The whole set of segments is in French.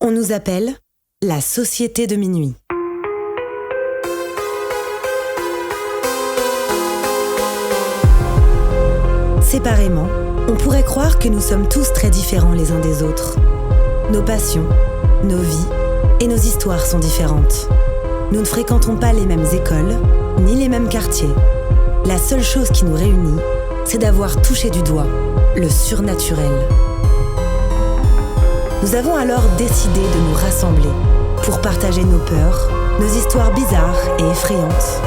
On nous appelle la Société de minuit. Séparément, on pourrait croire que nous sommes tous très différents les uns des autres. Nos passions, nos vies et nos histoires sont différentes. Nous ne fréquentons pas les mêmes écoles, ni les mêmes quartiers. La seule chose qui nous réunit, c'est d'avoir touché du doigt le surnaturel. Nous avons alors décidé de nous rassembler pour partager nos peurs, nos histoires bizarres et effrayantes.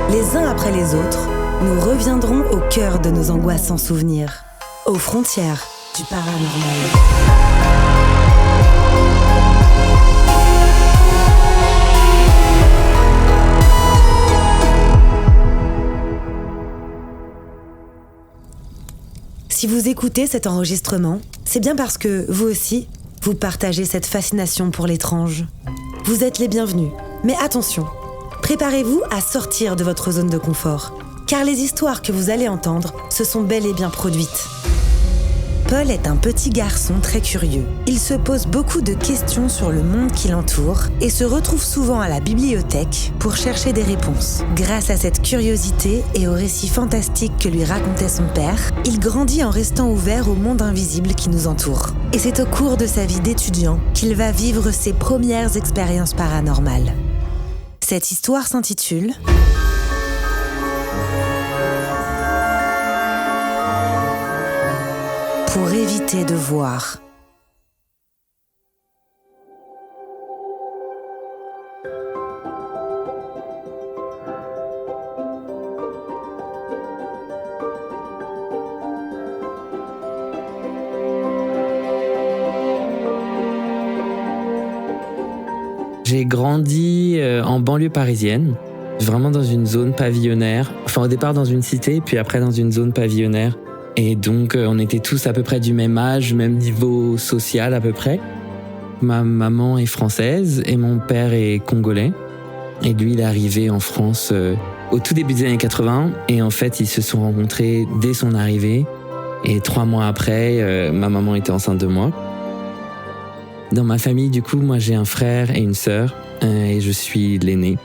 Les uns après les autres, nous reviendrons au cœur de nos angoissants souvenirs, aux frontières du paranormal. Si vous écoutez cet enregistrement, c'est bien parce que, vous aussi, vous partagez cette fascination pour l'étrange. Vous êtes les bienvenus, mais attention, préparez-vous à sortir de votre zone de confort, car les histoires que vous allez entendre se sont bel et bien produites. Paul est un petit garçon très curieux. Il se pose beaucoup de questions sur le monde qui l'entoure et se retrouve souvent à la bibliothèque pour chercher des réponses. Grâce à cette curiosité et aux récits fantastiques que lui racontait son père, il grandit en restant ouvert au monde invisible qui nous entoure. Et c'est au cours de sa vie d'étudiant qu'il va vivre ses premières expériences paranormales. Cette histoire s'intitule Pour éviter de voir. J'ai grandi en banlieue parisienne, vraiment dans une zone pavillonnaire. Enfin, au départ dans une cité, puis après dans une zone pavillonnaire. Et donc, on était tous à peu près du même âge, même niveau social à peu près. Ma maman est française et mon père est congolais. Et lui, il est arrivé en France au tout début des années 80. Et en fait, ils se sont rencontrés dès son arrivée. Et 3 mois après, ma maman était enceinte de moi. Dans ma famille, du coup, moi, j'ai un frère et une sœur. Et je suis l'aîné.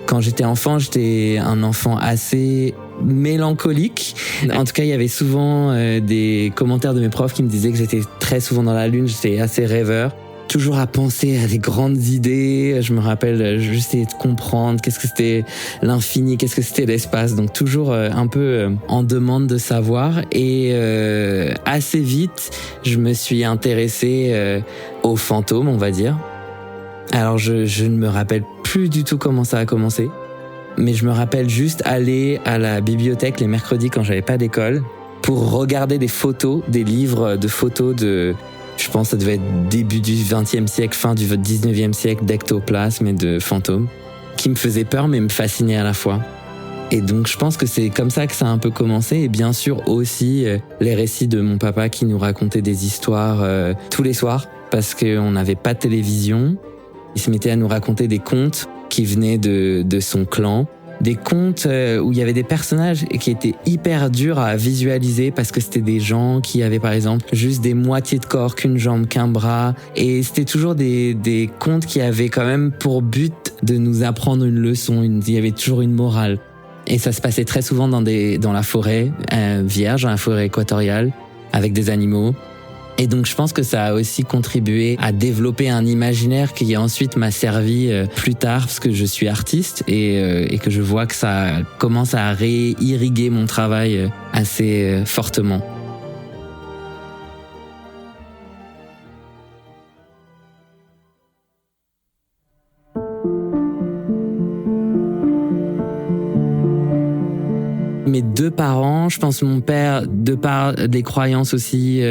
Quand j'étais enfant, j'étais un enfant assez mélancolique. En tout cas, il y avait souvent des commentaires de mes profs qui me disaient que j'étais très souvent dans la lune, j'étais assez rêveur. Toujours à penser à des grandes idées. Je me rappelle, j'essayais de comprendre qu'est-ce que c'était l'infini, qu'est-ce que c'était l'espace. Donc toujours un peu en demande de savoir. Et assez vite, je me suis intéressé aux fantômes, on va dire. Alors je ne me rappelle plus du tout comment ça a commencé, mais je me rappelle juste aller à la bibliothèque les mercredis quand j'avais pas d'école pour regarder des photos, des livres de photos de, je pense que ça devait être début du XXe siècle, fin du XIXe siècle, d'ectoplasme et de fantômes, qui me faisaient peur mais me fascinaient à la fois. Et donc je pense que c'est comme ça que ça a un peu commencé, et bien sûr aussi les récits de mon papa qui nous racontait des histoires tous les soirs, parce qu'on n'avait pas de télévision. Il se mettait à nous raconter des contes qui venaient de son clan. Des contes où il y avait des personnages qui étaient hyper durs à visualiser parce que c'était des gens qui avaient par exemple juste des moitiés de corps, qu'une jambe, qu'un bras. Et c'était toujours des contes qui avaient quand même pour but de nous apprendre une leçon. Il y avait toujours une morale. Et ça se passait très souvent dans la forêt vierge, dans la forêt équatoriale, avec des animaux. Et donc je pense que ça a aussi contribué à développer un imaginaire qui ensuite m'a servi plus tard, parce que je suis artiste et que je vois que ça commence à réirriguer mon travail assez fortement. Mes 2 parents, je pense mon père, de par des croyances aussi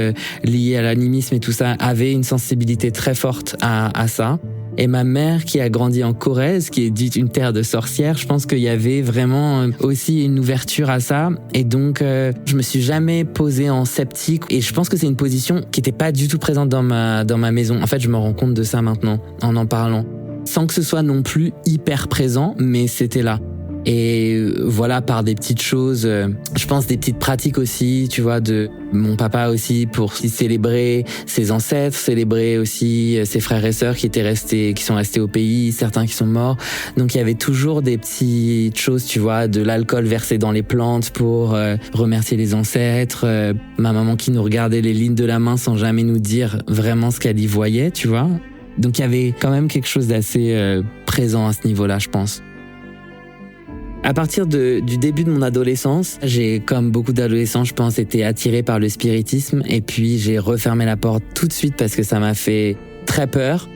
liées à l'animisme et tout ça, avait une sensibilité très forte à ça. Et ma mère, qui a grandi en Corrèze, qui est dite une terre de sorcières, je pense qu'il y avait vraiment aussi une ouverture à ça. Et donc, je me suis jamais posée en sceptique. Et je pense que c'est une position qui n'était pas du tout présente dans ma maison. En fait, je me rends compte de ça maintenant, en parlant. Sans que ce soit non plus hyper présent, mais c'était là. Et voilà, par des petites choses, je pense des petites pratiques aussi, tu vois, de mon papa aussi pour célébrer ses ancêtres, célébrer aussi ses frères et sœurs qui sont restés au pays, certains qui sont morts. Donc il y avait toujours des petites choses, tu vois, de l'alcool versé dans les plantes pour remercier les ancêtres, ma maman qui nous regardait les lignes de la main sans jamais nous dire vraiment ce qu'elle y voyait, tu vois. Donc il y avait quand même quelque chose d'assez présent à ce niveau-là, je pense. À partir du début de mon adolescence, j'ai, comme beaucoup d'adolescents, je pense, été attiré par le spiritisme et puis j'ai refermé la porte tout de suite parce que ça m'a fait très peur.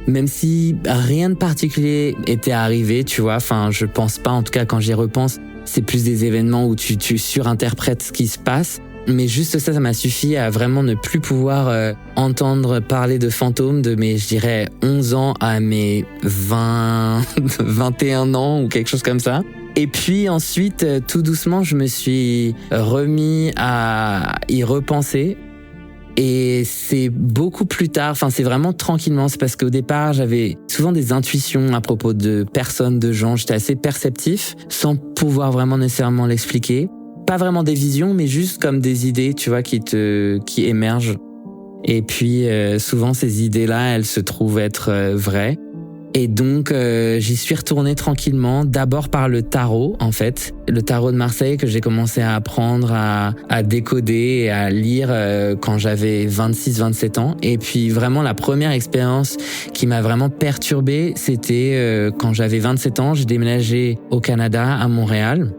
Même si rien de particulier était arrivé, tu vois, enfin, je pense pas, en tout cas, quand j'y repense, c'est plus des événements où tu surinterprètes ce qui se passe. Mais juste ça m'a suffi à vraiment ne plus pouvoir entendre parler de fantômes de mes, je dirais, 11 ans à mes 21 ans ou quelque chose comme ça. Et puis ensuite, tout doucement, je me suis remis à y repenser. Et c'est beaucoup plus tard, enfin c'est vraiment tranquillement, c'est parce qu'au départ j'avais souvent des intuitions à propos de personnes, de gens, j'étais assez perceptif, sans pouvoir vraiment nécessairement l'expliquer. Pas vraiment des visions, mais juste comme des idées, tu vois, qui émergent. Et puis souvent ces idées-là, elles se trouvent être vraies. Et donc j'y suis retourné tranquillement, d'abord par le tarot en fait, le tarot de Marseille que j'ai commencé à apprendre à décoder et à lire quand j'avais 26-27 ans. Et puis vraiment la première expérience qui m'a vraiment perturbé, c'était quand j'avais 27 ans, j'ai déménagé au Canada, à Montréal.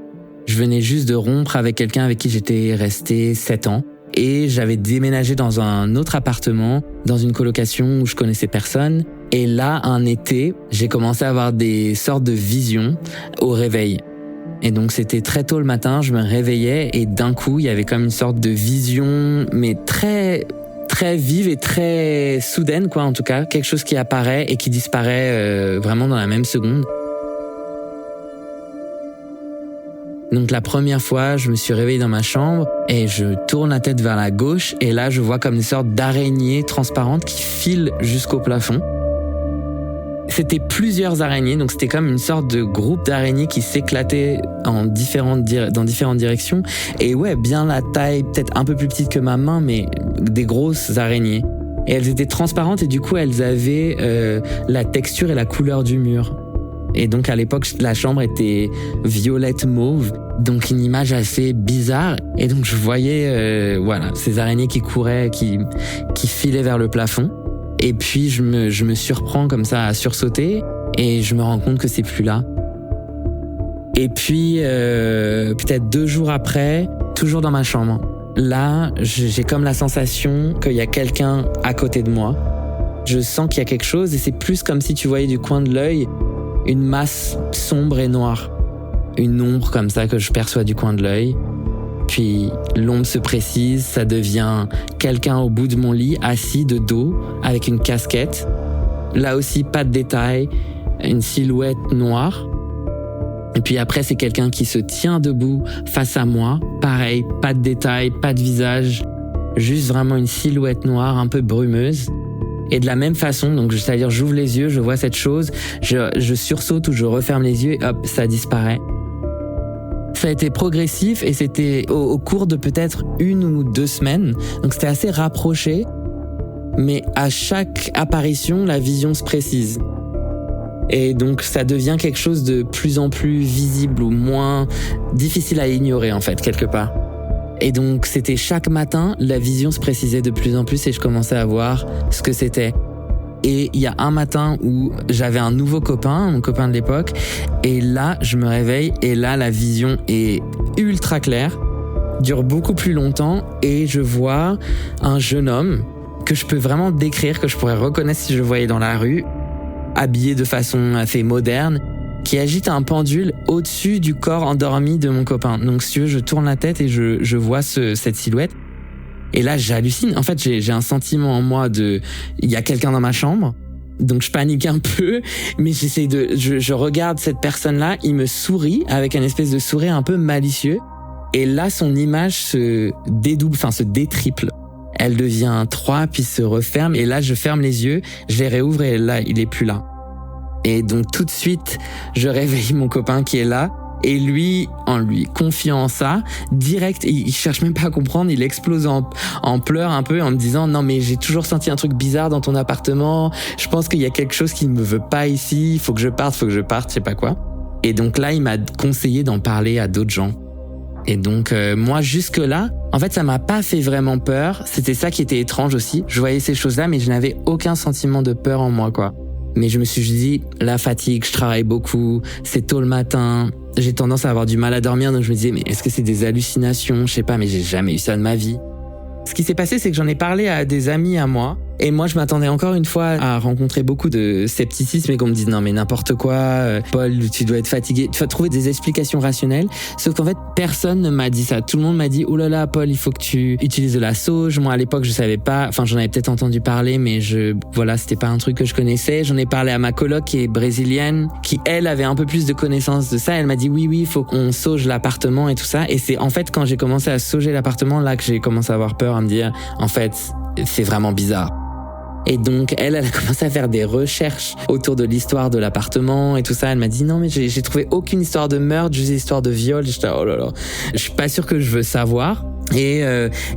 Je venais juste de rompre avec quelqu'un avec qui j'étais resté 7 ans. Et j'avais déménagé dans un autre appartement, dans une colocation où je connaissais personne. Et là, un été, j'ai commencé à avoir des sortes de visions au réveil. Et donc c'était très tôt le matin, je me réveillais et d'un coup, il y avait comme une sorte de vision, mais très vive et très soudaine, quoi, en tout cas. Quelque chose qui apparaît et qui disparaît vraiment dans la même seconde. Donc la première fois, je me suis réveillé dans ma chambre et je tourne la tête vers la gauche et là, je vois comme des sortes d'araignées transparentes qui filent jusqu'au plafond. C'était plusieurs araignées, donc c'était comme une sorte de groupe d'araignées qui s'éclataient dans différentes directions. Et ouais, bien la taille, peut-être un peu plus petite que ma main, mais des grosses araignées. Et elles étaient transparentes et du coup, elles avaient la texture et la couleur du mur. Et donc à l'époque, la chambre était violette mauve, donc une image assez bizarre. Et donc je voyais ces araignées qui couraient, qui filaient vers le plafond. Et puis je me surprends comme ça à sursauter et je me rends compte que c'est plus là. Et puis peut-être 2 jours après, toujours dans ma chambre, là j'ai comme la sensation qu'il y a quelqu'un à côté de moi. Je sens qu'il y a quelque chose et c'est plus comme si tu voyais du coin de l'œil une masse sombre et noire. Une ombre comme ça que je perçois du coin de l'œil. Puis l'ombre se précise, ça devient quelqu'un au bout de mon lit, assis de dos, avec une casquette. Là aussi, pas de détails, une silhouette noire. Et puis après, c'est quelqu'un qui se tient debout face à moi. Pareil, pas de détails, pas de visage, juste vraiment une silhouette noire un peu brumeuse. Et de la même façon, donc c'est-à-dire j'ouvre les yeux, je vois cette chose, je sursaute ou je referme les yeux et hop, ça disparaît. Ça a été progressif et c'était au cours de peut-être 1 ou 2 semaines, donc c'était assez rapproché, mais à chaque apparition, la vision se précise. Et donc ça devient quelque chose de plus en plus visible ou moins difficile à ignorer en fait, quelque part. Et donc c'était chaque matin, la vision se précisait de plus en plus et je commençais à voir ce que c'était. Et il y a un matin où j'avais un nouveau copain, mon copain de l'époque, et là je me réveille et là la vision est ultra claire, dure beaucoup plus longtemps et je vois un jeune homme que je peux vraiment décrire, que je pourrais reconnaître si je le voyais dans la rue, habillé de façon assez moderne, qui agite un pendule au-dessus du corps endormi de mon copain. Donc si tu veux, je tourne la tête et je vois cette silhouette. Et là, j'hallucine. En fait, j'ai un sentiment en moi il y a quelqu'un dans ma chambre. Donc je panique un peu, mais je regarde cette personne-là, il me sourit avec un espèce de sourire un peu malicieux. Et là, son image se dédouble, enfin se détriple. Elle devient 3, puis se referme. Et là, je ferme les yeux, je les réouvre et là, il est plus là. Et donc tout de suite, je réveille mon copain qui est là Et lui, en lui confiant ça, direct, il cherche même pas à comprendre, il explose en pleurs un peu en me disant « Non mais j'ai toujours senti un truc bizarre dans ton appartement, je pense qu'il y a quelque chose qui ne me veut pas ici, il faut que je parte, je sais pas quoi. » Et donc là, il m'a conseillé d'en parler à d'autres gens. Et donc moi jusque-là, en fait ça m'a pas fait vraiment peur, c'était ça qui était étrange aussi, je voyais ces choses-là mais je n'avais aucun sentiment de peur en moi quoi. Mais je me suis dit, la fatigue, je travaille beaucoup, c'est tôt le matin, j'ai tendance à avoir du mal à dormir, donc je me disais, mais est-ce que c'est des hallucinations? Je sais pas, mais j'ai jamais eu ça de ma vie. Ce qui s'est passé, c'est que j'en ai parlé à des amis à moi, et moi je m'attendais encore une fois à rencontrer beaucoup de scepticisme et qu'on me dise non mais n'importe quoi, Paul, tu dois être fatigué, tu vas trouver des explications rationnelles. Sauf qu'en fait personne ne m'a dit ça. Tout le monde m'a dit oh là là Paul, il faut que tu utilises de la sauge. Moi à l'époque je savais pas, enfin j'en avais peut-être entendu parler mais c'était pas un truc que je connaissais. J'en ai parlé à ma coloc qui est brésilienne, qui elle avait un peu plus de connaissances de ça. Elle m'a dit oui il faut qu'on sauge l'appartement et tout ça. Et c'est en fait quand j'ai commencé à sauger l'appartement là que j'ai commencé à avoir peur, à me dire en fait c'est vraiment bizarre. Et donc, elle a commencé à faire des recherches autour de l'histoire de l'appartement et tout ça. Elle m'a dit, non, mais j'ai trouvé aucune histoire de meurtre, juste des histoires de viol. J'étais, oh là là, je suis pas sûr que je veux savoir. Et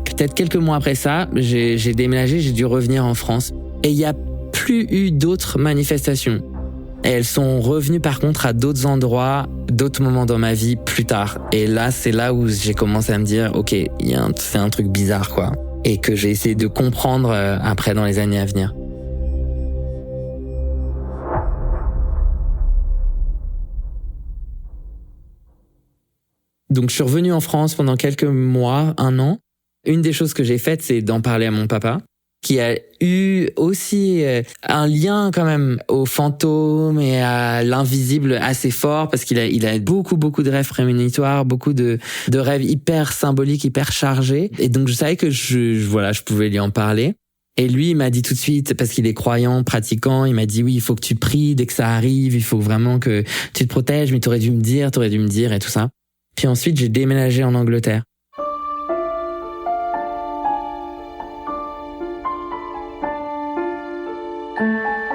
peut-être quelques mois après ça, j'ai déménagé, j'ai dû revenir en France. Et il y a plus eu d'autres manifestations. Et elles sont revenues par contre à d'autres endroits, d'autres moments dans ma vie plus tard. Et là, c'est là où j'ai commencé à me dire, ok, c'est un truc bizarre, quoi. Et que j'ai essayé de comprendre après dans les années à venir. Donc je suis revenu en France pendant quelques mois, 1 an. Une des choses que j'ai faites, c'est d'en parler à mon papa, qui a eu aussi un lien quand même aux fantômes et à l'invisible assez fort parce qu'il a beaucoup de rêves prémonitoires, beaucoup de rêves hyper symboliques, hyper chargés. Et donc je savais que je pouvais lui en parler. Et lui, il m'a dit tout de suite, parce qu'il est croyant, pratiquant, il m'a dit oui, il faut que tu pries dès que ça arrive, il faut vraiment que tu te protèges, mais t'aurais dû me dire et tout ça. Puis ensuite, j'ai déménagé en Angleterre.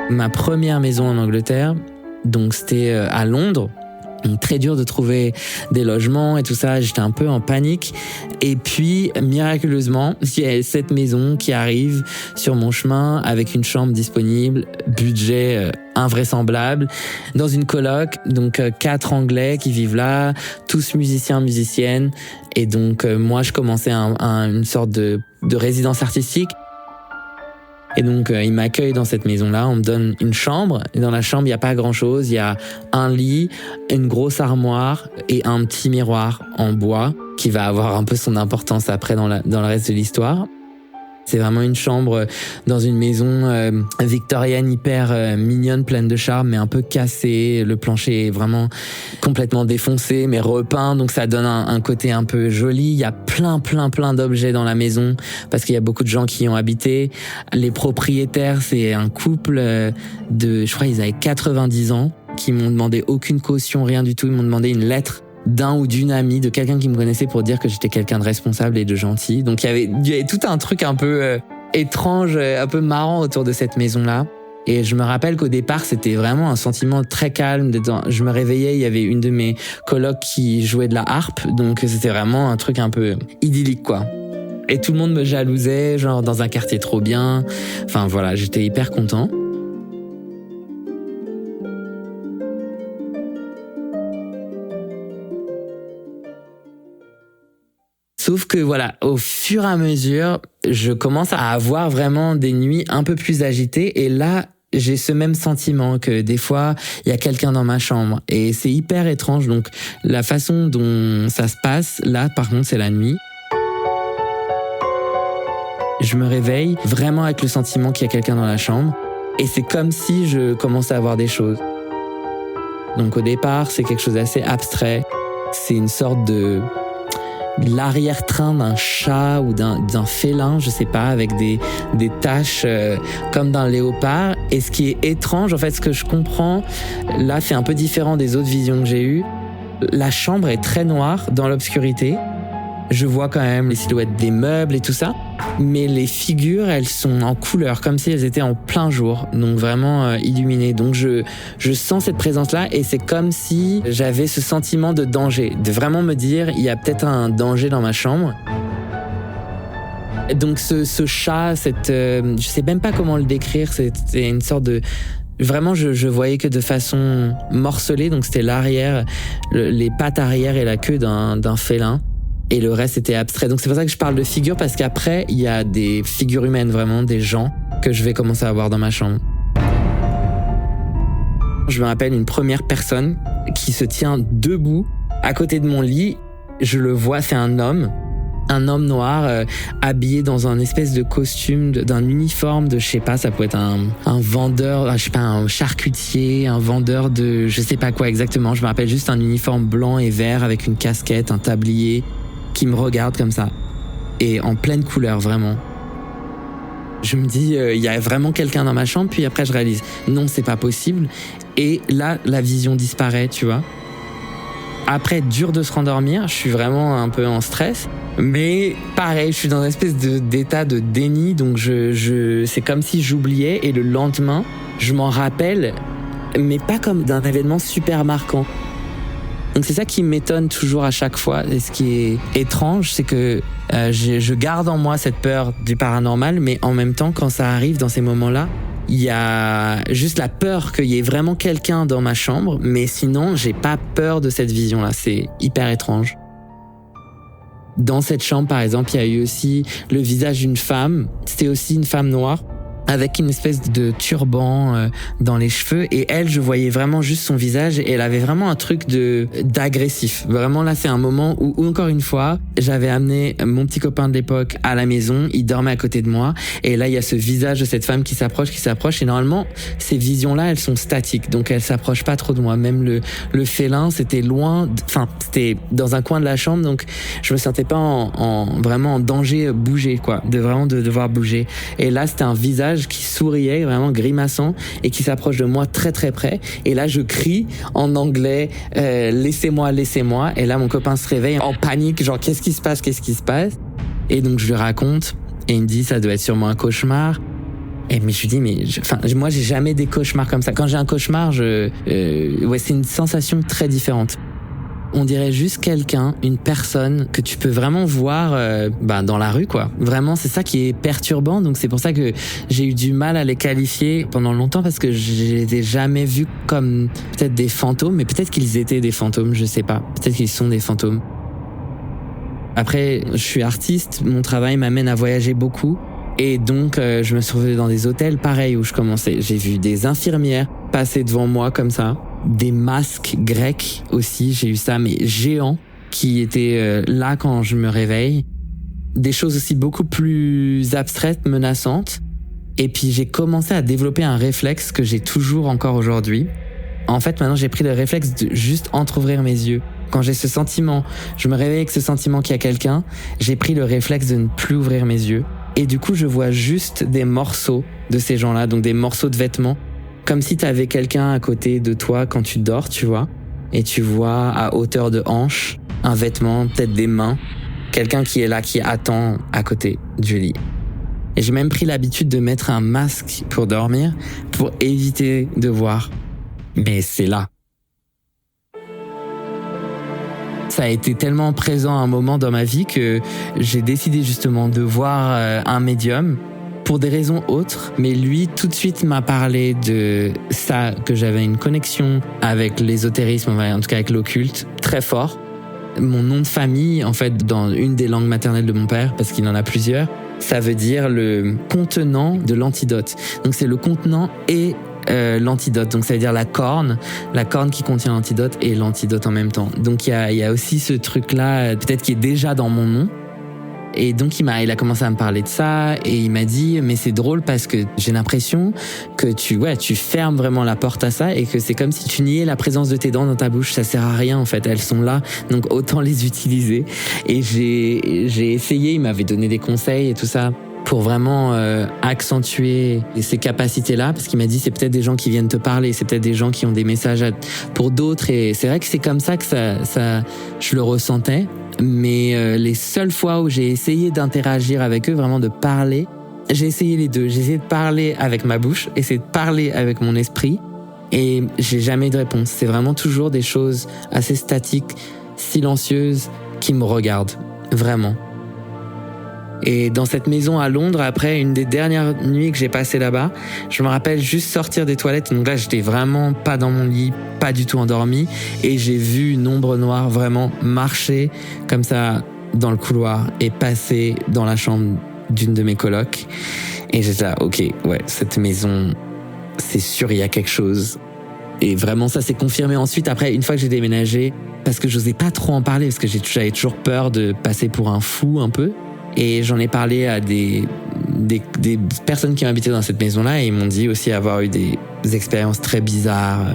Ma première maison en Angleterre, donc c'était à Londres. Donc très dur de trouver des logements et tout ça, j'étais un peu en panique. Et puis, miraculeusement, il y a cette maison qui arrive sur mon chemin avec une chambre disponible, budget invraisemblable, dans une coloc, donc 4 Anglais qui vivent là, tous musiciens, musiciennes. Et donc moi, je commençais une sorte de résidence artistique. Et donc, il m'accueille dans cette maison-là, on me donne une chambre. Et dans la chambre, il n'y a pas grand-chose. Il y a un lit, une grosse armoire et un petit miroir en bois qui va avoir un peu son importance après dans le reste de l'histoire. C'est vraiment une chambre dans une maison victorienne hyper mignonne, pleine de charme, mais un peu cassée. Le plancher est vraiment complètement défoncé, mais repeint, donc ça donne un côté un peu joli. Il y a plein d'objets dans la maison, parce qu'il y a beaucoup de gens qui y ont habité. Les propriétaires, c'est un couple je crois ils avaient 90 ans, qui m'ont demandé aucune caution, rien du tout. Ils m'ont demandé une lettre d'un ou d'une amie, de quelqu'un qui me connaissait pour dire que j'étais quelqu'un de responsable et de gentil. Donc il y avait tout un truc un peu étrange, un peu marrant autour de cette maison-là. Et je me rappelle qu'au départ, c'était vraiment un sentiment très calme. Je me réveillais, il y avait une de mes colocs qui jouait de la harpe, donc c'était vraiment un truc un peu idyllique, quoi. Et tout le monde me jalousait, genre dans un quartier trop bien. Enfin voilà, j'étais hyper content. Sauf que voilà, au fur et à mesure, je commence à avoir vraiment des nuits un peu plus agitées. Et là, j'ai ce même sentiment que des fois, il y a quelqu'un dans ma chambre. Et c'est hyper étrange. Donc, la façon dont ça se passe, là, par contre, c'est la nuit. Je me réveille vraiment avec le sentiment qu'il y a quelqu'un dans la chambre. Et c'est comme si je commençais à voir des choses. Donc, au départ, c'est quelque chose d'assez abstrait. C'est une sorte de l'arrière-train d'un chat ou d'un félin, je sais pas, avec des taches comme d'un léopard. Et ce qui est étrange, en fait, ce que je comprends, là, c'est un peu différent des autres visions que j'ai eues. La chambre est très noire dans l'obscurité. Je vois quand même les silhouettes des meubles et tout ça, mais les figures, elles sont en couleur, comme si elles étaient en plein jour, donc vraiment illuminées. Donc je sens cette présence-là et c'est comme si j'avais ce sentiment de danger, de vraiment me dire, il y a peut-être un danger dans ma chambre. Donc ce chat, je sais même pas comment le décrire, c'était une sorte de... Vraiment, je voyais que de façon morcelée, donc c'était l'arrière, les pattes arrière et la queue d'un félin. Et le reste était abstrait. Donc c'est pour ça que je parle de figures, parce qu'après, il y a des figures humaines, vraiment, des gens que je vais commencer à voir dans ma chambre. Je me rappelle une première personne qui se tient debout à côté de mon lit. Je le vois, c'est un homme noir habillé dans un espèce de costume, d'un uniforme de, je sais pas, ça peut être un vendeur, je sais pas, un charcutier, un vendeur de, je sais pas quoi exactement. Je me rappelle juste un uniforme blanc et vert avec une casquette, un tablier, qui me regarde comme ça. Et en pleine couleur, vraiment. Je me dis, il y a vraiment quelqu'un dans ma chambre, puis après je réalise, non, c'est pas possible. Et là, la vision disparaît, tu vois. Après, dur de se rendormir, je suis vraiment un peu en stress. Mais pareil, je suis dans une espèce d'état de déni, donc c'est comme si j'oubliais, et le lendemain, je m'en rappelle, mais pas comme d'un événement super marquant. Donc c'est ça qui m'étonne toujours à chaque fois. Et ce qui est étrange, c'est que je garde en moi cette peur du paranormal, mais en même temps, quand ça arrive dans ces moments-là, il y a juste la peur qu'il y ait vraiment quelqu'un dans ma chambre, mais sinon, j'ai pas peur de cette vision-là. C'est hyper étrange. Dans cette chambre, par exemple, il y a eu aussi le visage d'une femme. C'était aussi une femme noire, avec une espèce de turban dans les cheveux, et elle, je voyais vraiment juste son visage, et elle avait vraiment un truc d'agressif. Vraiment, là, c'est un moment où encore une fois, j'avais amené mon petit copain de l'époque à la maison, il dormait à côté de moi, et là, il y a ce visage de cette femme qui s'approche, et normalement, ces visions-là, elles sont statiques, donc elles s'approchent pas trop de moi. Même le félin, c'était loin, c'était dans un coin de la chambre, donc je me sentais pas vraiment en danger bouger, quoi, de devoir bouger. Et là, c'était un visage qui souriait, vraiment grimaçant, et qui s'approche de moi très très près. Et là, je crie en anglais, laissez-moi. Et là, mon copain se réveille en panique, genre qu'est-ce qui se passe? Et donc je lui raconte, et il me dit, ça doit être sûrement un cauchemar. Et mais je lui dis, moi j'ai jamais des cauchemars comme ça. Quand j'ai un cauchemar, c'est une sensation très différente. On dirait juste quelqu'un, une personne que tu peux vraiment voir dans la rue, quoi. Vraiment, c'est ça qui est perturbant. Donc c'est pour ça que j'ai eu du mal à les qualifier pendant longtemps, parce que je les ai jamais vus comme peut-être des fantômes, mais peut-être qu'ils étaient des fantômes, je sais pas. Peut-être qu'ils sont des fantômes. Après, je suis artiste, mon travail m'amène à voyager beaucoup. Et donc, je me suis retrouvé dans des hôtels pareils où je commençais. J'ai vu des infirmières passer devant moi comme ça. Des masques grecs aussi, j'ai eu ça, mais géants, qui étaient là quand je me réveille. Des choses aussi beaucoup plus abstraites, menaçantes. Et puis j'ai commencé à développer un réflexe que j'ai toujours encore aujourd'hui. En fait, maintenant j'ai pris le réflexe de juste entrouvrir mes yeux. Quand j'ai ce sentiment, je me réveille avec ce sentiment qu'il y a quelqu'un, j'ai pris le réflexe de ne plus ouvrir mes yeux. Et du coup, je vois juste des morceaux de ces gens-là, donc des morceaux de vêtements. Comme si t'avais quelqu'un à côté de toi quand tu dors, tu vois. Et tu vois à hauteur de hanche un vêtement, peut-être des mains. Quelqu'un qui est là, qui attend à côté du lit. Et j'ai même pris l'habitude de mettre un masque pour dormir, pour éviter de voir. Mais c'est là. Ça a été tellement présent à un moment dans ma vie que j'ai décidé justement de voir un médium, pour des raisons autres, mais lui tout de suite m'a parlé de ça, que j'avais une connexion avec l'ésotérisme, en tout cas avec l'occulte, très fort. Mon nom de famille, en fait, dans une des langues maternelles de mon père, parce qu'il en a plusieurs, ça veut dire le contenant de l'antidote. Donc c'est le contenant et l'antidote, donc ça veut dire la corne qui contient l'antidote et l'antidote en même temps. Donc il y a aussi ce truc-là, peut-être qui est déjà dans mon nom. Et donc il a commencé à me parler de ça, et il m'a dit, mais c'est drôle parce que j'ai l'impression que tu fermes vraiment la porte à ça, et que c'est comme si tu niais la présence de tes dents dans ta bouche. Ça sert à rien en fait, elles sont là, donc autant les utiliser. Et j'ai essayé, il m'avait donné des conseils et tout ça pour vraiment accentuer ces capacités-là, parce qu'il m'a dit, c'est peut-être des gens qui viennent te parler, c'est peut-être des gens qui ont des messages pour d'autres, et c'est vrai que c'est comme ça que ça je le ressentais. Mais les seules fois où j'ai essayé d'interagir avec eux, vraiment de parler, j'ai essayé les deux. J'ai essayé de parler avec ma bouche, essayer de parler avec mon esprit, et j'ai jamais eu de réponse. C'est vraiment toujours des choses assez statiques, silencieuses, qui me regardent, vraiment. Et dans cette maison à Londres, après une des dernières nuits que j'ai passées là-bas, je me rappelle juste sortir des toilettes. Donc là, j'étais vraiment pas dans mon lit, pas du tout endormi. Et j'ai vu une ombre noire vraiment marcher comme ça dans le couloir et passer dans la chambre d'une de mes colocs. Et j'étais là, ok, ouais, cette maison, c'est sûr, il y a quelque chose. Et vraiment, ça s'est confirmé ensuite, après, une fois que j'ai déménagé, parce que j'osais pas trop en parler, parce que j'avais toujours peur de passer pour un fou un peu. Et j'en ai parlé à des personnes qui habitaient dans cette maison-là, et ils m'ont dit aussi avoir eu des expériences très bizarres.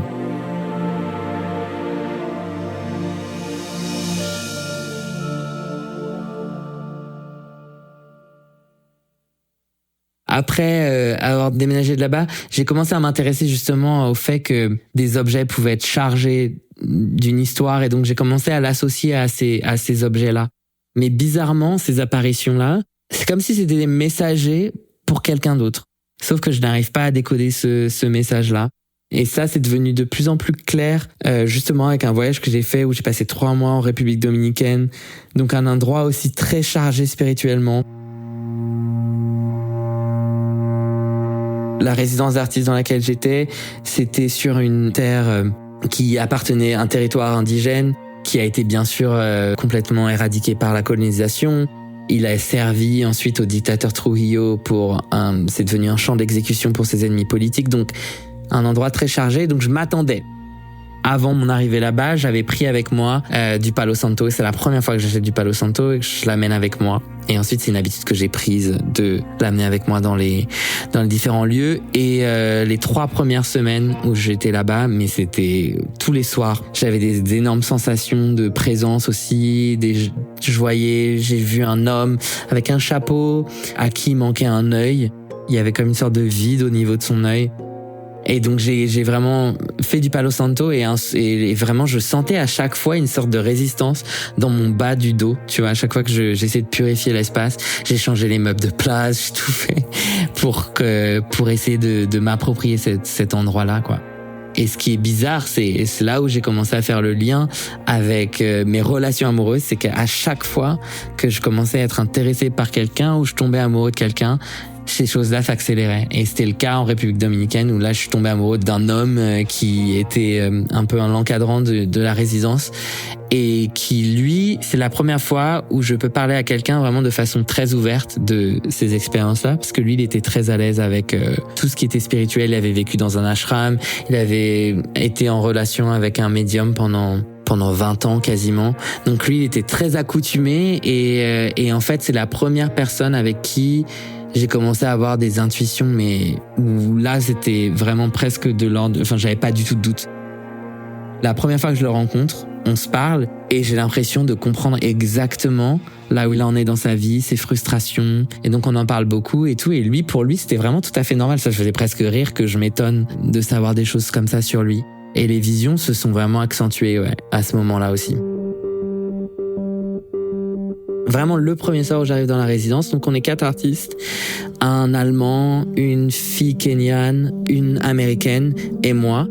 Après avoir déménagé de là-bas, j'ai commencé à m'intéresser justement au fait que des objets pouvaient être chargés d'une histoire, et donc j'ai commencé à l'associer à ces objets-là. Mais bizarrement, ces apparitions-là, c'est comme si c'était des messagers pour quelqu'un d'autre. Sauf que je n'arrive pas à décoder ce message-là. Et ça, c'est devenu de plus en plus clair, justement avec un voyage que j'ai fait où j'ai passé 3 mois en République dominicaine. Donc un endroit aussi très chargé spirituellement. La résidence d'artiste dans laquelle j'étais, c'était sur une terre qui appartenait à un territoire indigène, qui a été bien sûr complètement éradiqué par la colonisation. Il a servi ensuite au dictateur Trujillo c'est devenu un champ d'exécution pour ses ennemis politiques, donc un endroit très chargé. Donc je m'attendais. Avant mon arrivée là-bas, j'avais pris avec moi du Palo Santo, et c'est la première fois que j'achète du Palo Santo et que je l'amène avec moi. Et ensuite, c'est une habitude que j'ai prise de l'amener avec moi dans les différents lieux. Et les 3 premières semaines où j'étais là-bas, mais c'était tous les soirs, j'avais des énormes sensations de présence aussi. J'ai vu un homme avec un chapeau à qui manquait un œil. Il y avait comme une sorte de vide au niveau de son œil. Et donc j'ai vraiment fait du Palo Santo, et vraiment je sentais à chaque fois une sorte de résistance dans mon bas du dos. Tu vois, à chaque fois que j'essayais de purifier l'espace, j'ai changé les meubles de place, j'ai tout fait pour essayer de m'approprier cet endroit-là, quoi. Et ce qui est bizarre, c'est là où j'ai commencé à faire le lien avec mes relations amoureuses, c'est qu'à chaque fois que je commençais à être intéressé par quelqu'un ou je tombais amoureux de quelqu'un, ces choses-là s'accéléraient. Et c'était le cas en République dominicaine, où là, je suis tombé amoureux d'un homme qui était un peu l'encadrant de la résidence, et qui, lui, c'est la première fois où je peux parler à quelqu'un vraiment de façon très ouverte de ces expériences-là, parce que lui, il était très à l'aise avec tout ce qui était spirituel. Il avait vécu dans un ashram, il avait été en relation avec un médium pendant 20 ans quasiment. Donc lui, il était très accoutumé, et en fait, c'est la première personne avec qui j'ai commencé à avoir des intuitions, mais où là, c'était vraiment presque de l'ordre... Enfin, j'avais pas du tout de doute. La première fois que je le rencontre, on se parle, et j'ai l'impression de comprendre exactement là où il en est dans sa vie, ses frustrations. Et donc, on en parle beaucoup et tout. Et lui, pour lui, c'était vraiment tout à fait normal. Ça, je faisais presque rire que je m'étonne de savoir des choses comme ça sur lui. Et les visions se sont vraiment accentuées, ouais, à ce moment-là aussi. Vraiment le premier soir où j'arrive dans la résidence, donc on est 4 artistes, un Allemand, une fille kenyane, une Américaine et moi.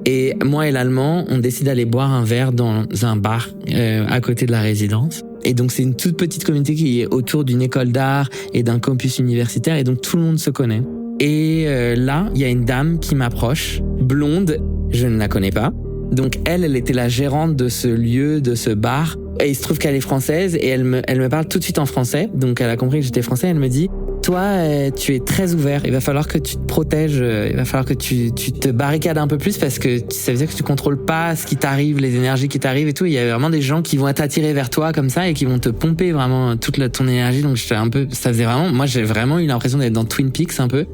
Et moi et l'Allemand, on décide d'aller boire un verre dans un bar à côté de la résidence. Et donc c'est une toute petite communauté qui est autour d'une école d'art et d'un campus universitaire, et donc tout le monde se connaît. Et là, il y a une dame qui m'approche, blonde, je ne la connais pas. Donc elle était la gérante de ce lieu, de ce bar. Et il se trouve qu'elle est française, et elle me parle tout de suite en français. Donc elle a compris que j'étais français. Elle me dit: toi, tu es très ouvert. Il va falloir que tu te protèges. Il va falloir que tu te barricades un peu plus, parce que ça veut dire que tu contrôles pas ce qui t'arrive, les énergies qui t'arrivent et tout. Il y a vraiment des gens qui vont t'attirer vers toi comme ça, et qui vont te pomper vraiment toute ton énergie. Donc j'étais un peu, ça faisait vraiment, moi j'ai vraiment eu l'impression d'être dans Twin Peaks un peu.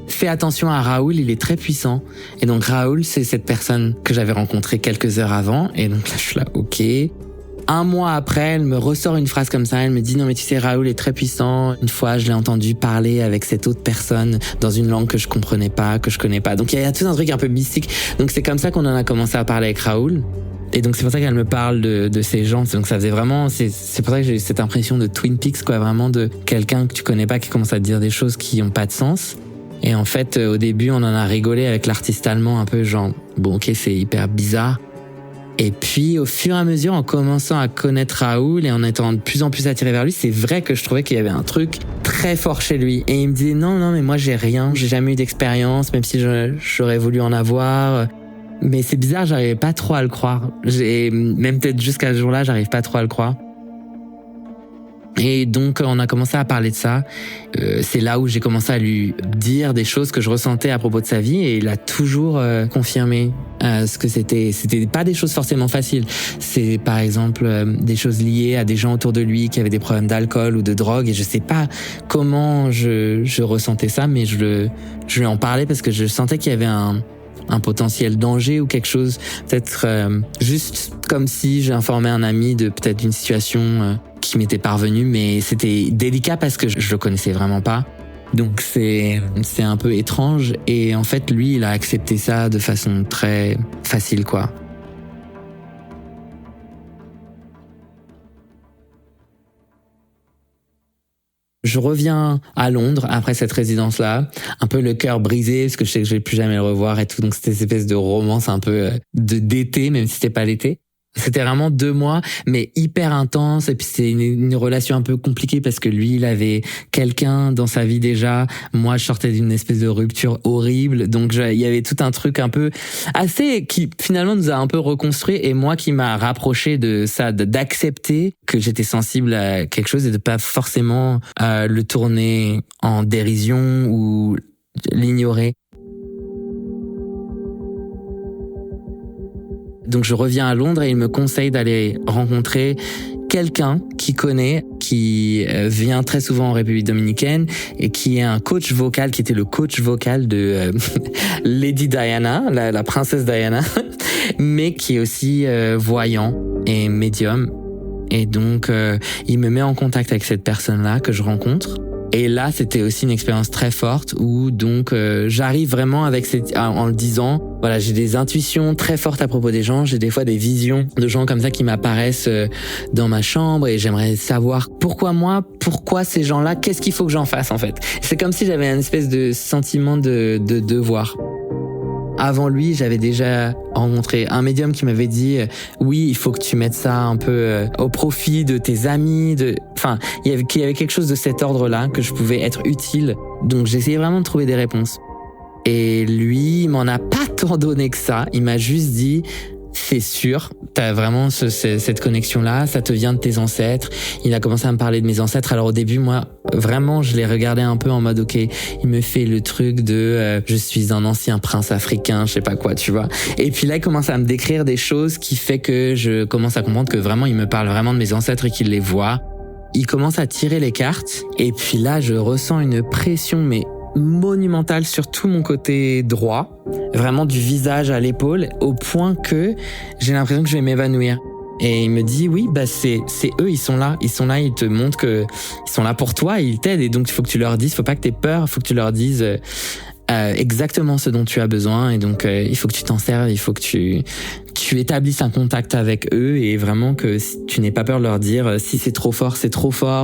Fais attention à Raoul, il est très puissant. Et donc Raoul, c'est cette personne que j'avais rencontrée quelques heures avant. Et donc là, je suis là, ok. 1 mois après, elle me ressort une phrase comme ça. Elle me dit: non mais tu sais, Raoul est très puissant. Une fois, je l'ai entendu parler avec cette autre personne dans une langue que je comprenais pas, que je connais pas. Donc il y a tout un truc un peu mystique. Donc c'est comme ça qu'on en a commencé à parler avec Raoul. Et donc c'est pour ça qu'elle me parle de ces gens. Donc ça faisait vraiment, c'est pour ça que j'ai eu cette impression de Twin Peaks, quoi, vraiment de quelqu'un que tu connais pas qui commence à te dire des choses qui ont pas de sens. Et en fait, au début, on en a rigolé avec l'artiste allemand, un peu genre, bon ok, c'est hyper bizarre. Et puis, au fur et à mesure, en commençant à connaître Raoul et en étant de plus en plus attiré vers lui, c'est vrai que je trouvais qu'il y avait un truc très fort chez lui. Et il me disait, non, mais moi j'ai rien, j'ai jamais eu d'expérience, même si j'aurais voulu en avoir. Mais c'est bizarre, j'arrivais pas trop à le croire. Même peut-être jusqu'à ce jour-là, j'arrive pas trop à le croire. Et donc, on a commencé à parler de ça. C'est là où j'ai commencé à lui dire des choses que je ressentais à propos de sa vie, et il a toujours confirmé ce que c'était. C'était pas des choses forcément faciles. C'est par exemple des choses liées à des gens autour de lui qui avaient des problèmes d'alcool ou de drogue, et je sais pas comment je ressentais ça, mais je lui en parlais parce que je sentais qu'il y avait un potentiel danger ou quelque chose, peut-être juste comme si j'informais un ami de peut-être une situation qui m'était parvenue, mais c'était délicat parce que je le connaissais vraiment pas. Donc c'est un peu étrange, et en fait lui il a accepté ça de façon très facile, quoi. Je reviens à Londres après cette résidence-là, un peu le cœur brisé parce que je sais que je vais plus jamais le revoir et tout, donc c'était cette espèce de romance un peu d'été, même si c'était pas l'été. C'était vraiment 2 mois, mais hyper intense. Et puis c'est une relation un peu compliquée parce que lui, il avait quelqu'un dans sa vie déjà. Moi, je sortais d'une espèce de rupture horrible. Donc il y avait tout un truc un peu assez qui finalement nous a un peu reconstruit, et moi qui m'a rapproché de ça, d'accepter que j'étais sensible à quelque chose et de pas forcément le tourner en dérision ou l'ignorer. Donc je reviens à Londres et il me conseille d'aller rencontrer quelqu'un qui connaît, qui vient très souvent en République dominicaine et qui est un coach vocal, qui était le coach vocal de Lady Diana, la princesse Diana, mais qui est aussi voyant et médium. Et donc il me met en contact avec cette personne-là que je rencontre. Et là, c'était aussi une expérience très forte où donc j'arrive vraiment avec en le disant, voilà, j'ai des intuitions très fortes à propos des gens, j'ai des fois des visions de gens comme ça qui m'apparaissent dans ma chambre, et j'aimerais savoir pourquoi moi, pourquoi ces gens-là, qu'est-ce qu'il faut que j'en fasse en fait. C'est comme si j'avais un espèce de sentiment de devoir. Avant lui, j'avais déjà rencontré un médium qui m'avait dit oui, il faut que tu mettes ça un peu au profit de tes amis, enfin, il y avait quelque chose de cet ordre-là, que je pouvais être utile. Donc j'essayais vraiment de trouver des réponses. Et lui, il m'en a pas tant donné que ça. Il m'a juste dit, c'est sûr, t'as vraiment cette connexion-là, ça te vient de tes ancêtres. Il a commencé à me parler de mes ancêtres. Alors au début, moi, vraiment, je l'ai regardé un peu en mode, ok, il me fait le truc de je suis un ancien prince africain, je sais pas quoi, tu vois. Et puis là, il commence à me décrire des choses qui fait que je commence à comprendre que vraiment, il me parle vraiment de mes ancêtres et qu'il les voit. Il commence à tirer les cartes, et puis là, je ressens une pression, mais monumentale sur tout mon côté droit, vraiment du visage à l'épaule, au point que j'ai l'impression que je vais m'évanouir. Et il me dit oui, bah c'est eux, ils sont là, ils te montrent que ils sont là pour toi, ils t'aident, et donc il faut que tu leur dises, faut pas que t'aies peur, il faut que tu leur dises exactement ce dont tu as besoin, et donc il faut que tu t'en serves, il faut que tu établisses un contact avec eux, et vraiment que tu n'aies pas peur de leur dire si c'est trop fort,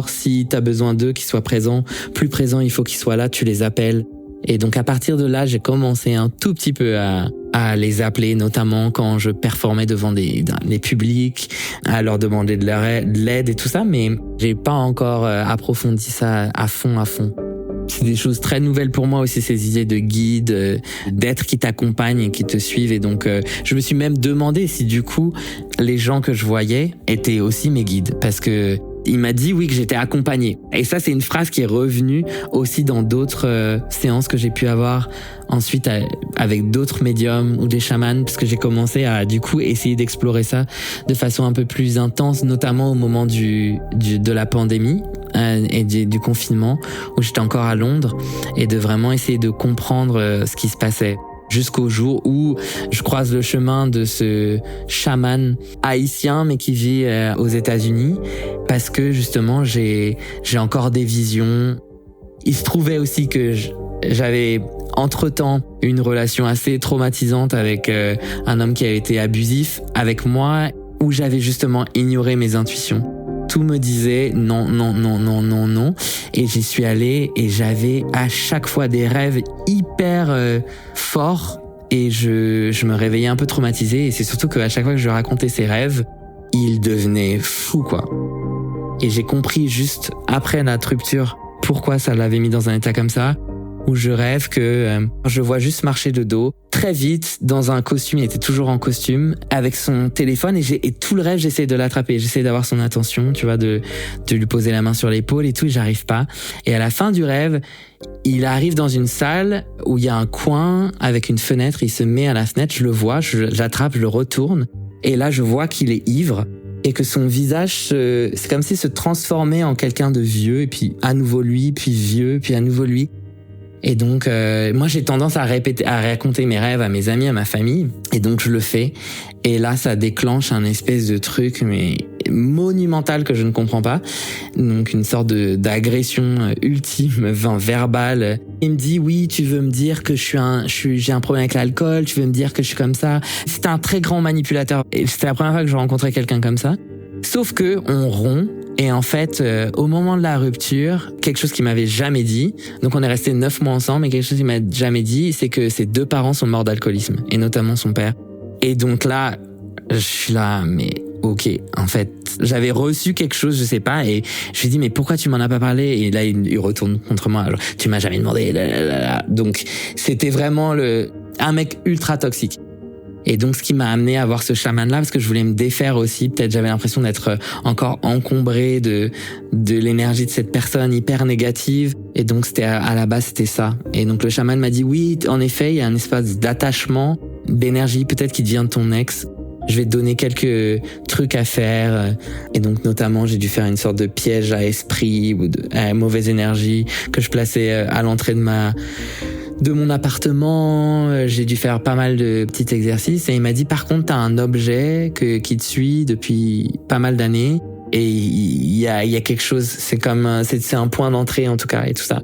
si t'as besoin d'eux, qu'ils soient présents, plus présents, il faut qu'ils soient là, tu les appelles. Et donc à partir de là, j'ai commencé un tout petit peu à les appeler, notamment quand je performais devant des publics, à leur demander de l'aide et tout ça, mais j'ai pas encore approfondi ça à fond. C'est des choses très nouvelles pour moi aussi, ces idées de guide, d'êtres qui t'accompagnent et qui te suivent. Et donc, je me suis même demandé si du coup, les gens que je voyais étaient aussi mes guides. Parce que il m'a dit oui, que j'étais accompagné. Et ça, c'est une phrase qui est revenue aussi dans d'autres séances que j'ai pu avoir ensuite avec d'autres médiums ou des chamans, parce que j'ai commencé à du coup essayer d'explorer ça de façon un peu plus intense, notamment au moment de la pandémie et du confinement, où j'étais encore à Londres, et de vraiment essayer de comprendre ce qui se passait. Jusqu'au jour où je croise le chemin de ce chaman haïtien mais qui vit aux États-Unis, parce que justement j'ai encore des visions. Il se trouvait aussi que j'avais entre-temps une relation assez traumatisante avec un homme qui a été abusif avec moi, où j'avais justement ignoré mes intuitions. Tout me disait non, non, non, non, non, non. Et j'y suis allée et j'avais à chaque fois des rêves hyper forts. Et je me réveillais un peu traumatisée. Et c'est surtout qu'à chaque fois que je racontais ces rêves, ils devenaient fous, quoi. Et j'ai compris juste après notre rupture pourquoi ça l'avait mis dans un état comme ça, où je rêve que je vois juste marcher de dos, très vite, dans un costume, il était toujours en costume, avec son téléphone, et tout le rêve, j'essaie de l'attraper, j'essaie d'avoir son attention, tu vois, de lui poser la main sur l'épaule et tout, et j'arrive pas. Et à la fin du rêve, il arrive dans une salle où il y a un coin avec une fenêtre, il se met à la fenêtre, je le vois, j'attrape, je le retourne, et là, je vois qu'il est ivre, et que son visage, c'est comme s'il se transformait en quelqu'un de vieux, et puis à nouveau lui, puis vieux, puis à nouveau lui. Et donc, moi, j'ai tendance à raconter mes rêves à mes amis, à ma famille. Et donc, je le fais. Et là, ça déclenche un espèce de truc, mais monumental que je ne comprends pas. Donc, une sorte d'agression ultime, verbale. Il me dit, oui, tu veux me dire que j'ai un problème avec l'alcool, tu veux me dire que je suis comme ça. C'était un très grand manipulateur. Et c'était la première fois que je rencontrais quelqu'un comme ça. Sauf que on rompt. Et en fait, au moment de la rupture, quelque chose qu'il m'avait jamais dit, donc on est resté 9 mois ensemble, mais quelque chose qu'il m'a jamais dit, c'est que ses 2 parents sont morts d'alcoolisme, et notamment son père. Et donc là, je suis là, mais ok, en fait, j'avais reçu quelque chose, je sais pas, et je lui dis, mais pourquoi tu m'en as pas parlé? Et là, il retourne contre moi, genre, tu m'as jamais demandé, Donc, c'était vraiment un mec ultra toxique. Et donc, ce qui m'a amené à voir ce chaman-là, parce que je voulais me défaire aussi. Peut-être j'avais l'impression d'être encore encombré de l'énergie de cette personne hyper négative. Et donc, à la base, c'était ça. Et donc, le chaman m'a dit, oui, en effet, il y a un espace d'attachement, d'énergie, peut-être qui devient ton ex. Je vais te donner quelques trucs à faire. Et donc, notamment, j'ai dû faire une sorte de piège à esprit ou à mauvaise énergie que je plaçais à l'entrée de mon appartement. J'ai dû faire pas mal de petits exercices, et il m'a dit, par contre, t'as un objet qui te suit depuis pas mal d'années, et il y a quelque chose, c'est un point d'entrée en tout cas, et tout ça.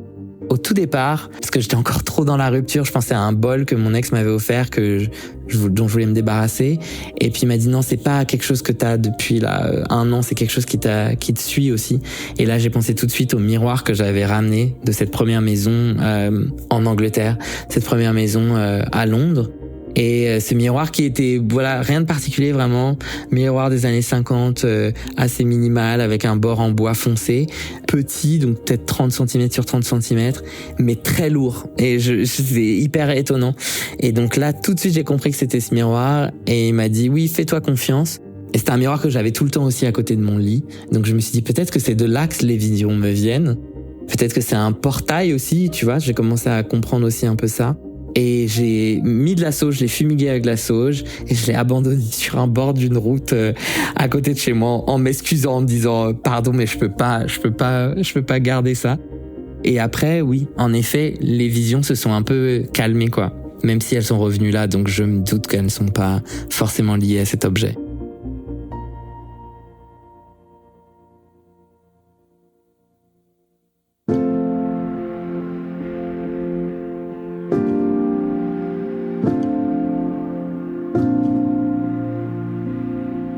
Au tout départ, parce que j'étais encore trop dans la rupture, je pensais à un bol que mon ex m'avait offert dont je voulais me débarrasser. Et puis il m'a dit non, c'est pas quelque chose que t'as depuis là 1 an, c'est quelque chose qui te suit aussi. Et là, j'ai pensé tout de suite au miroir que j'avais ramené de cette première maison en Angleterre, cette première maison à Londres. Et ce miroir qui était, voilà, rien de particulier vraiment, miroir des années 50, assez minimal, avec un bord en bois foncé, petit, donc peut-être 30 cm sur 30 cm, mais très lourd. Et c'est hyper étonnant. Et donc là, tout de suite, j'ai compris que c'était ce miroir, et il m'a dit, oui, fais-toi confiance. Et c'était un miroir que j'avais tout le temps aussi à côté de mon lit. Donc je me suis dit, peut-être que c'est de là que les visions me viennent. Peut-être que c'est un portail aussi, tu vois, j'ai commencé à comprendre aussi un peu ça. Et j'ai mis de la sauge, je l'ai fumigué avec de la sauge, et je l'ai abandonné sur un bord d'une route à côté de chez moi, en m'excusant, en me disant pardon, mais je peux pas garder ça. Et après, oui, en effet, les visions se sont un peu calmées, quoi. Même si elles sont revenues là, donc je me doute qu'elles ne sont pas forcément liées à cet objet.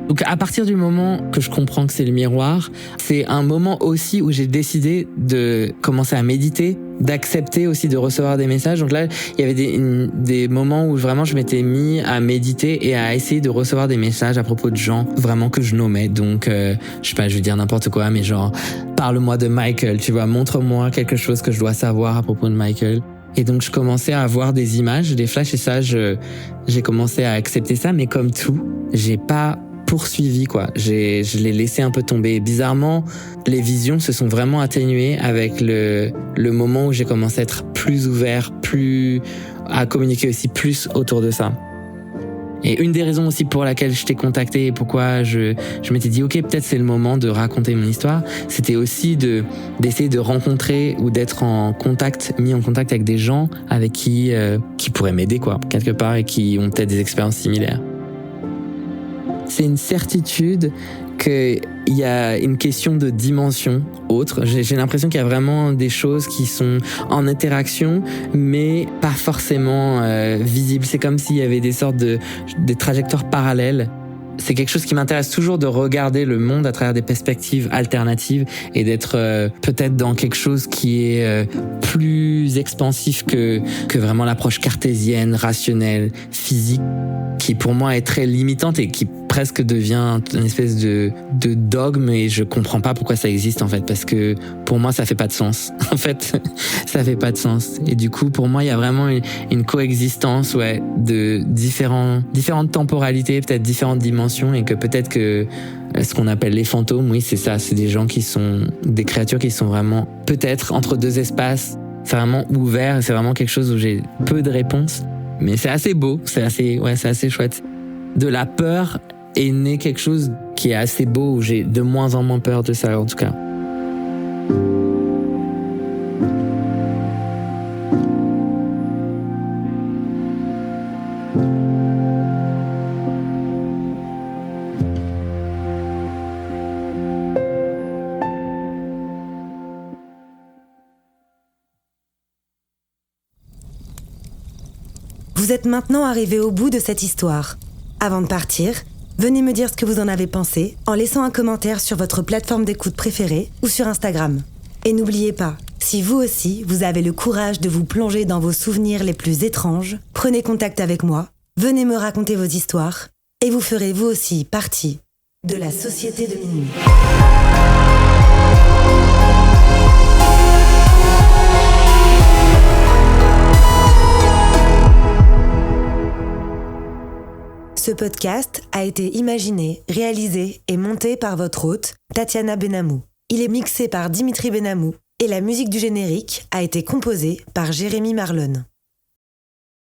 Donc à partir du moment que je comprends que c'est le miroir, c'est un moment aussi où j'ai décidé de commencer à méditer, d'accepter aussi de recevoir des messages. Donc là, il y avait des moments où vraiment je m'étais mis à méditer et à essayer de recevoir des messages à propos de gens vraiment que je nommais. Donc je sais pas, je vais dire n'importe quoi, mais genre parle-moi de Michael, tu vois, montre-moi quelque chose que je dois savoir à propos de Michael. Et donc je commençais à avoir des images, des flashs, et ça, j'ai commencé à accepter ça, mais comme tout, j'ai pas poursuivi, quoi. Je l'ai laissé un peu tomber. Bizarrement, les visions se sont vraiment atténuées avec le moment où j'ai commencé à être plus ouvert, à communiquer aussi plus autour de ça. Et une des raisons aussi pour laquelle je t'ai contacté et pourquoi je m'étais dit ok, peut-être c'est le moment de raconter mon histoire, c'était aussi d'essayer de rencontrer ou d'être mis en contact avec des gens avec qui pourraient m'aider, quoi, quelque part, et qui ont peut-être des expériences similaires. C'est une certitude qu'il y a une question de dimension autre. J'ai l'impression qu'il y a vraiment des choses qui sont en interaction, mais pas forcément visibles. C'est comme s'il y avait des sortes des trajectoires parallèles. C'est quelque chose qui m'intéresse toujours, de regarder le monde à travers des perspectives alternatives et d'être peut-être dans quelque chose qui est plus expansif que vraiment l'approche cartésienne, rationnelle, physique, qui pour moi est très limitante et qui presque devient une espèce de dogme, et je comprends pas pourquoi ça existe en fait, parce que pour moi ça fait pas de sens. En fait, ça fait pas de sens. Et du coup, pour moi, il y a vraiment une coexistence de différentes temporalités, peut-être différentes dimensions, et que peut-être que ce qu'on appelle les fantômes, oui, c'est ça, c'est des gens qui sont des créatures qui sont vraiment peut-être entre deux espaces. C'est vraiment ouvert, et c'est vraiment quelque chose où j'ai peu de réponses. Mais c'est assez beau, c'est assez chouette. De la peur est né quelque chose qui est assez beau, où j'ai de moins en moins peur de ça, en tout cas. Vous êtes maintenant arrivé au bout de cette histoire. Avant de partir, venez me dire ce que vous en avez pensé en laissant un commentaire sur votre plateforme d'écoute préférée ou sur Instagram. Et n'oubliez pas, si vous aussi, vous avez le courage de vous plonger dans vos souvenirs les plus étranges, prenez contact avec moi, venez me raconter vos histoires, et vous ferez vous aussi partie de la Société de Minuit. Ce podcast a été imaginé, réalisé et monté par votre hôte, Tatiana Benamou. Il est mixé par Dimitri Benamou et la musique du générique a été composée par Jérémy Marlon.